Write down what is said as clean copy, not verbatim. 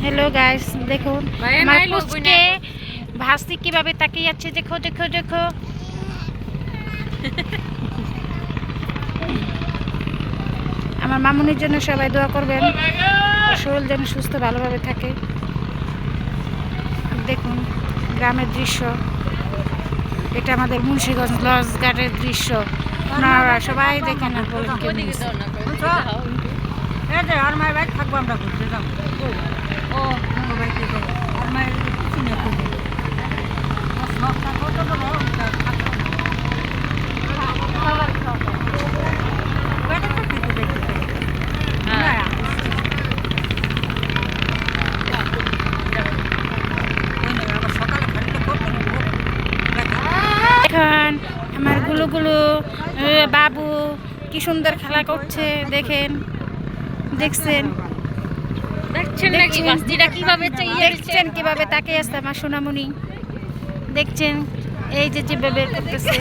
hello guys देखो আমার পুচকে ভাসি কিভাবে তাকিয়ে আছে দেখো দেখো দেখো আমার মামুনির জন্য সবাই দোয়া করবেন শরীর যেন সুস্থ ভালোভাবে থাকে দেখুন গ্রামের দৃশ্য এটা আমাদের মুন্সিগঞ্জ লজ ঘাটের দৃশ্য আপনারা সবাই দেখেন আর বলেন কেমন এই যে আর মায়ের বাইক থাকবো আমরা ঘুরতে যাবো ও বাইকে যাবো আর মায়ের কিছু নিয়ে করবো সবটা কত দেবো এখন আমার গুলো বাবু কি সুন্দর খেলা করছে দেখেন দেখছেন দেখছেন কিভাবে তাকিয়ে আসছে আমার সোনামণি দেখছেন এই যে যেভাবে করতেছে